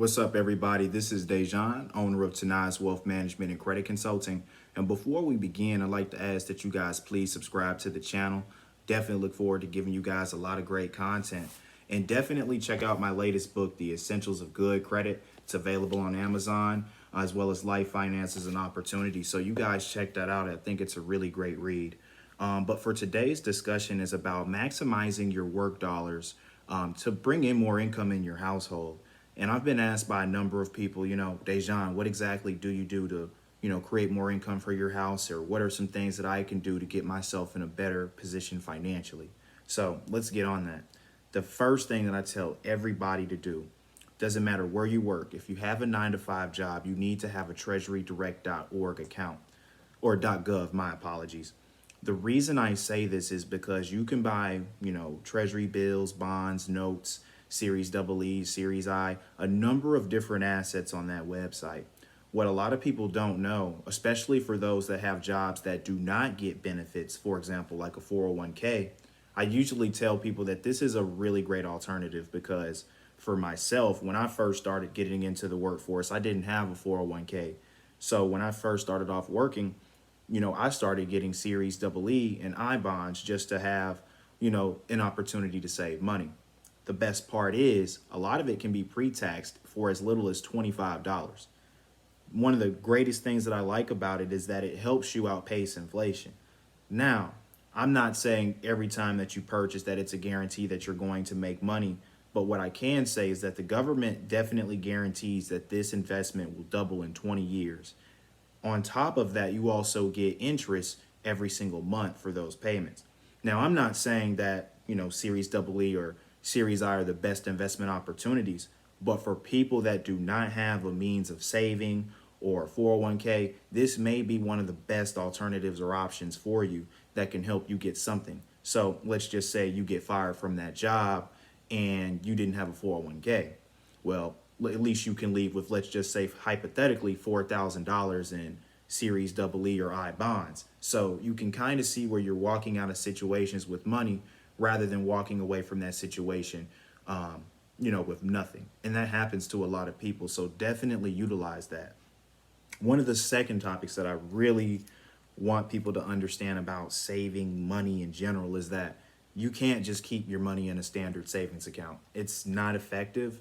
What's up, everybody? This is Dejan, owner of Tinae's Wealth Management and Credit Consulting. And before we begin, I'd like to ask that you guys please subscribe to the channel. Definitely look forward to giving you guys a lot of great content. And definitely check out my latest book, The Essentials of Good Credit. It's available on Amazon, as well as Life Finances and Opportunity. So you guys check that out. I think it's a really great read. But for today's discussion is about maximizing your work dollars to bring in more income in your household. And I've been asked by a number of people, Dejan, what exactly do you do to, create more income for your house? Or what are some things that I can do to get myself in a better position financially? So let's get on that. The first thing that I tell everybody to do, doesn't matter where you work, if you have a 9 to 5 job, you need to have a treasurydirect.org account or .gov, my apologies. The reason I say this is because you can buy, treasury bills, bonds, notes, Series EE, Series I, a number of different assets on that website. What a lot of people don't know, especially for those that have jobs that do not get benefits, for example, like a 401k, I usually tell people that this is a really great alternative because for myself, when I first started getting into the workforce, I didn't have a 401k. So when I first started off working, I started getting Series EE and I bonds just to have, an opportunity to save money. The best part is a lot of it can be pre-taxed for as little as $25. One of the greatest things that I like about it is that it helps you outpace inflation. Now, I'm not saying every time that you purchase that it's a guarantee that you're going to make money, but what I can say is that the government definitely guarantees that this investment will double in 20 years. On top of that, you also get interest every single month for those payments. Now, I'm not saying that, Series EE or Series I are the best investment opportunities, but for people that do not have a means of saving or 401k, this may be one of the best alternatives or options for you that can help you get something. So let's just say you get fired from that job and you didn't have a 401k. Well, at least you can leave with, let's just say hypothetically, $4,000 in Series EE or I bonds. So you can kind of see where you're walking out of situations with money rather than walking away from that situation, with nothing. And that happens to a lot of people. So definitely utilize that. One of the second topics that I really want people to understand about saving money in general is that you can't just keep your money in a standard savings account. It's not effective.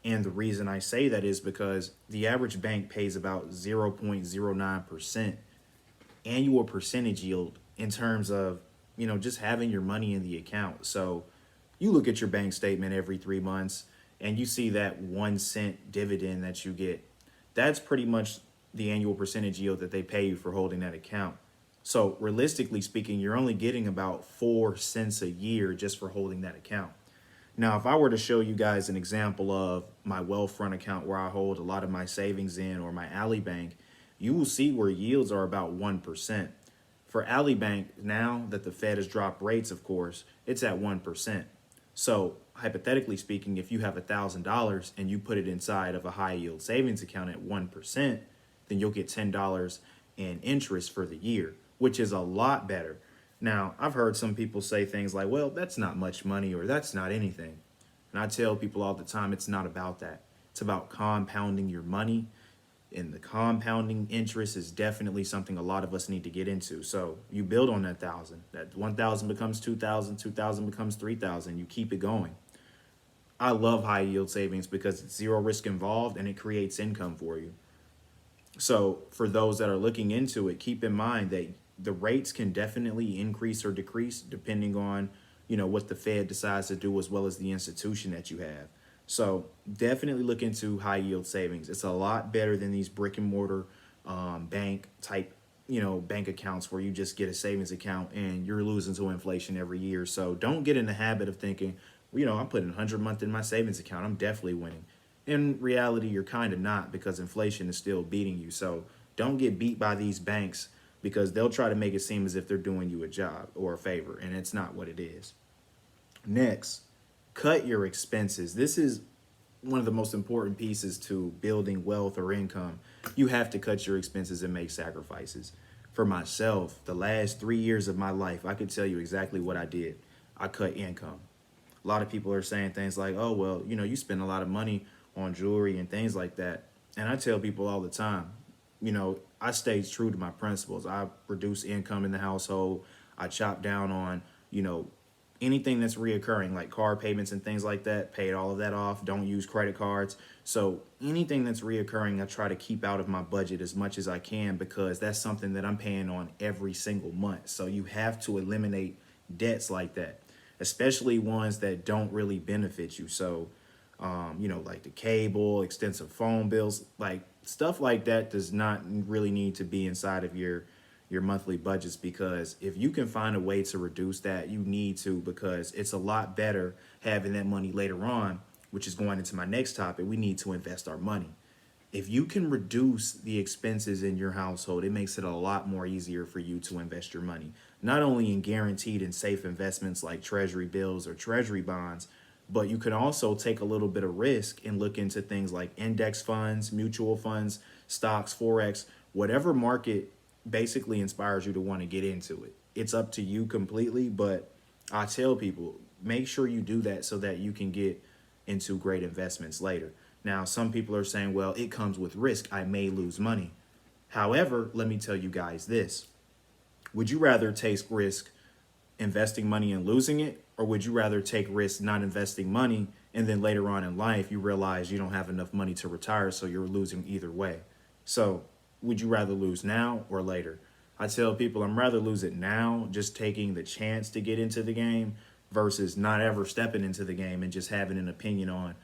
And the reason I say that is because the average bank pays about 0.09% annual percentage yield in terms of, just having your money in the account. So you look at your bank statement every 3 months and you see that 1 cent dividend that you get. That's pretty much the annual percentage yield that they pay you for holding that account. So realistically speaking, you're only getting about 4 cents a year just for holding that account. Now, if I were to show you guys an example of my Wealthfront account where I hold a lot of my savings in, or my Ally Bank, you will see where yields are about 1%. For Ally Bank, now that the Fed has dropped rates, of course, it's at 1%. So hypothetically speaking, if you have $1,000 and you put it inside of a high yield savings account at 1%, then you'll get $10 in interest for the year, which is a lot better. Now, I've heard some people say things like, well, that's not much money or that's not anything. And I tell people all the time, it's not about that. It's about compounding your money. And the compounding interest is definitely something a lot of us need to get into. So you build on that 1,000. That 1,000 becomes 2,000, 2,000 becomes 3,000. You keep it going. I love high yield savings because it's zero risk involved and it creates income for you. So for those that are looking into it, keep in mind that the rates can definitely increase or decrease depending on, what the Fed decides to do as well as the institution that you have. So definitely look into high yield savings. It's a lot better than these brick and mortar bank type, bank accounts where you just get a savings account and you're losing to inflation every year. So don't get in the habit of thinking, I'm putting 100 a month in my savings account. I'm definitely winning. In reality, you're kind of not because inflation is still beating you. So don't get beat by these banks because they'll try to make it seem as if they're doing you a job or a favor, and it's not what it is. Next, cut your expenses. This is one of the most important pieces to building wealth or income. You have to cut your expenses and make sacrifices. For myself, the last 3 years of my life, I could tell you exactly what I did. I cut income. A lot of people are saying things like, oh, well, you spend a lot of money on jewelry and things like that. And I tell people all the time, I stay true to my principles. I reduce income in the household. I chop down on, you know, anything that's reoccurring, like car payments and things like that, paid all of that off. Don't use credit cards. So anything that's reoccurring, I try to keep out of my budget as much as I can, because that's something that I'm paying on every single month. So you have to eliminate debts like that, especially ones that don't really benefit you. So, like the cable, extensive phone bills, like stuff like that does not really need to be inside of your monthly budgets, because if you can find a way to reduce that, you need to, because it's a lot better having that money later on, which is going into my next topic. We need to invest our money. If you can reduce the expenses in your household, it makes it a lot more easier for you to invest your money, not only in guaranteed and safe investments like treasury bills or treasury bonds, but you can also take a little bit of risk and look into things like index funds, mutual funds, stocks, forex, whatever market basically inspires you to want to get into it. It's up to you completely, but I tell people, make sure you do that so that you can get into great investments later. Now, some people are saying, well, it comes with risk. I may lose money. However, let me tell you guys this. Would you rather take risk investing money and losing it? Or would you rather take risk not investing money, and then later on in life you realize you don't have enough money to retire, so you're losing either way? So would you rather lose now or later? I tell people I'm rather lose it now, just taking the chance to get into the game, versus not ever stepping into the game and just having an opinion on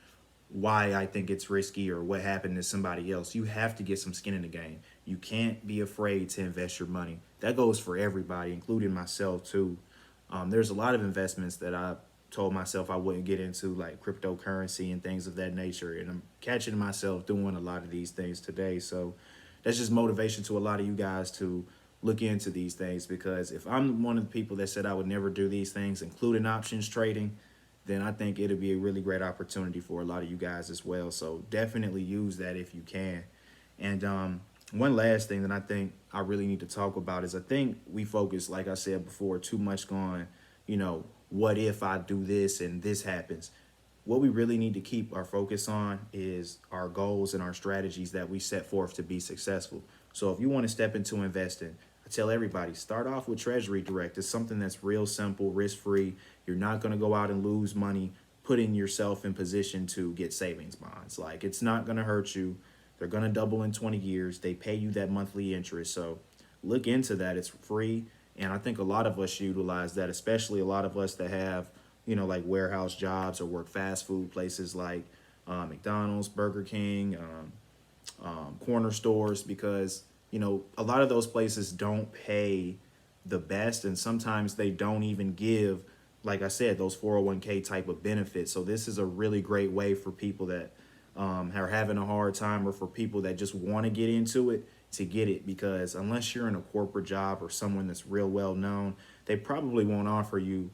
why I think it's risky or what happened to somebody else. You have to get some skin in the game. You can't be afraid to invest your money. That goes for everybody, including myself too. There's a lot of investments that I told myself I wouldn't get into, like cryptocurrency and things of that nature. And I'm catching myself doing a lot of these things today. So that's just motivation to a lot of you guys to look into these things, because if I'm one of the people that said I would never do these things, including options trading, then I think it'll be a really great opportunity for a lot of you guys as well. So definitely use that if you can. And one last thing that I think I really need to talk about is, I think we focus, like I said before, too much on, what if I do this and this happens. What we really need to keep our focus on is our goals and our strategies that we set forth to be successful. So if you want to step into investing, I tell everybody, start off with Treasury Direct. It's something that's real simple, risk-free. You're not going to go out and lose money putting yourself in position to get savings bonds. Like, it's not going to hurt you. They're going to double in 20 years. They pay you that monthly interest. So look into that. It's free. And I think a lot of us utilize that, especially a lot of us that have, like warehouse jobs or work fast food places like McDonald's, Burger King, corner stores, because, a lot of those places don't pay the best. And sometimes they don't even give, like I said, those 401k type of benefits. So this is a really great way for people that are having a hard time, or for people that just want to get into it, to get it. Because unless you're in a corporate job or someone that's real well known, they probably won't offer you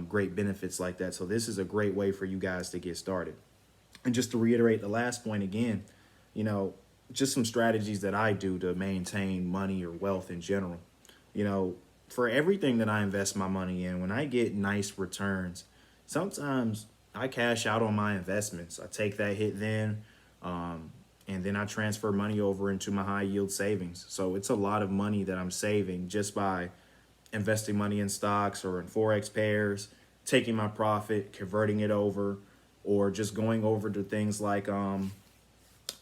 great benefits like that. So this is a great way for you guys to get started. And just to reiterate the last point again, just some strategies that I do to maintain money or wealth in general. For everything that I invest my money in, when I get nice returns, sometimes I cash out on my investments. I take that hit then, and then I transfer money over into my high yield savings. So it's a lot of money that I'm saving just by investing money in stocks or in Forex pairs, taking my profit, converting it over, or just going over to things like,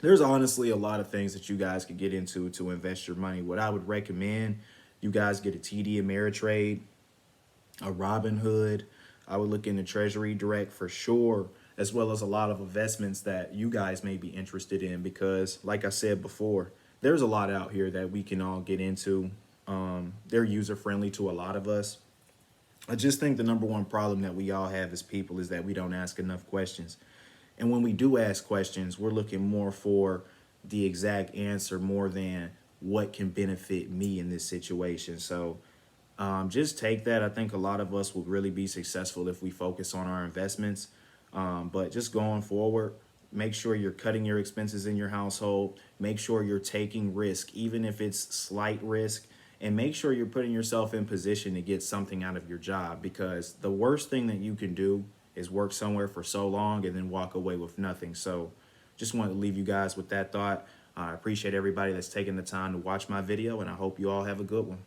there's honestly a lot of things that you guys could get into to invest your money. What I would recommend, you guys get a TD Ameritrade, a Robinhood. I would look into Treasury Direct for sure, as well as a lot of investments that you guys may be interested in, because like I said before, there's a lot out here that we can all get into. They're user friendly to a lot of us. I just think the number one problem that we all have as people is that we don't ask enough questions. And when we do ask questions, we're looking more for the exact answer more than what can benefit me in this situation. So just take that. I think a lot of us will really be successful if we focus on our investments. But just going forward, make sure you're cutting your expenses in your household. Make sure you're taking risk, even if it's slight risk. And make sure you're putting yourself in position to get something out of your job, because the worst thing that you can do is work somewhere for so long and then walk away with nothing. So just wanted to leave you guys with that thought. I appreciate everybody that's taking the time to watch my video, and I hope you all have a good one.